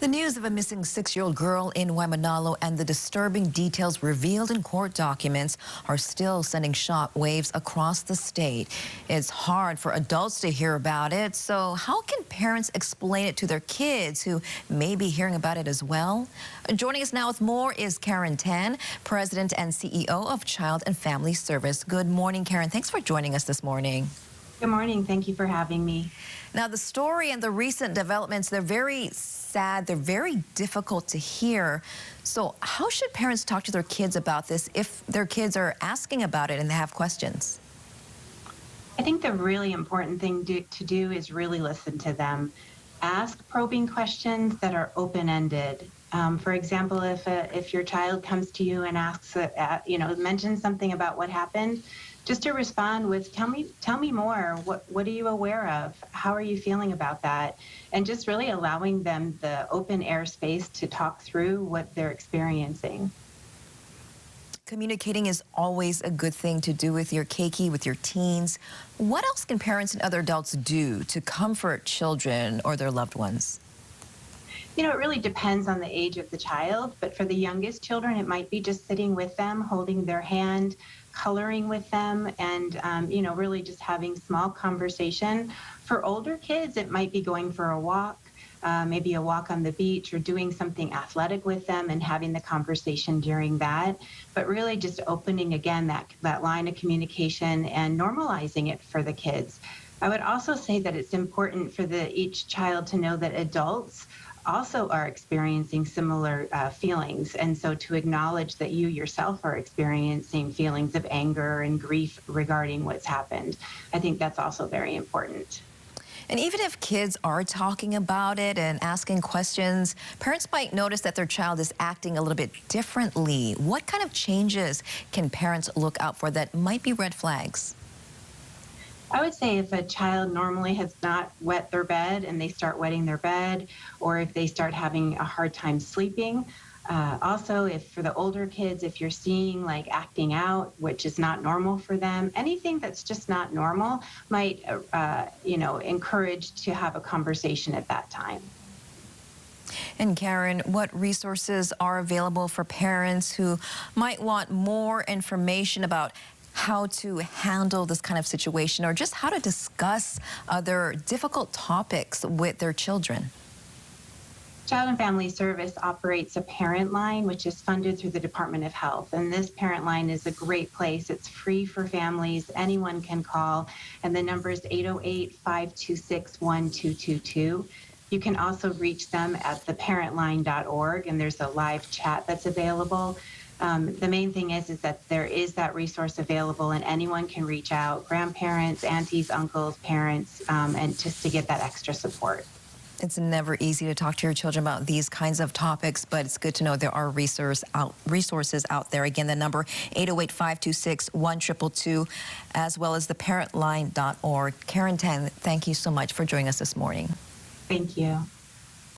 The news of a missing 6-year-old girl in Waimanalo and the disturbing details revealed in court documents are still sending shock waves across the state. It's hard for adults to hear about it, so how can parents explain it to their kids who may be hearing about it as well? Joining us now with more is Karen Tan, President and CEO of Child and Family Service. Good morning, Karen. Thanks for joining us this morning. Good morning. Thank you for having me. Now, the story and the recent developments, they're very sad. They're very difficult to hear. So how should parents talk to their kids about this if their kids are asking about it and they have questions? I think the really important thing to do is really listen to them. Ask probing questions that are open-ended. For example, if your child comes to you and asks, mentions something about what happened, just to respond with, tell me more. What are you aware of? How are you feeling about that? And just really allowing them the open air space to talk through what they're experiencing. Communicating is always a good thing to do with your keiki, with your teens. What else can parents and other adults do to comfort children or their loved ones? You know, it really depends on the age of the child, but for the youngest children, it might be just sitting with them, holding their hand, coloring with them, and, really just having small conversation. For older kids, it might be going for a walk, maybe a walk on the beach, or doing something athletic with them and having the conversation during that. But really just opening, again, that line of communication and normalizing it for the kids. I would also say that it's important for each child to know that adults also are experiencing similar feelings, and so to acknowledge that you yourself are experiencing feelings of anger and grief regarding what's happened. I think that's also very important. And even if kids are talking about it and asking questions, parents might notice that their child is acting a little bit differently. What kind of changes can parents look out for that might be red flags? I would say if a child normally has not wet their bed and they start wetting their bed, or if they start having a hard time sleeping. Also, if for the older kids, if you're seeing like acting out, which is not normal for them, anything that's just not normal might, encourage to have a conversation at that time. And Karen, what resources are available for parents who might want more information about how to handle this kind of situation, or just how to discuss other difficult topics with their children? Child and Family Service operates a parent line, which is funded through the Department of Health. And this parent line is a great place. It's free for families. Anyone can call. And the number is 808-526-1222. You can also reach them at theparentline.org, and there's a live chat that's available. The main thing is that there is that resource available, and anyone can reach out, grandparents, aunties, uncles, parents, and just to get that extra support. It's never easy to talk to your children about these kinds of topics, but it's good to know there are resources out there. Again, the number 808-526-1222, as well as theparentline.org. Karen Tan, thank you so much for joining us this morning. Thank you.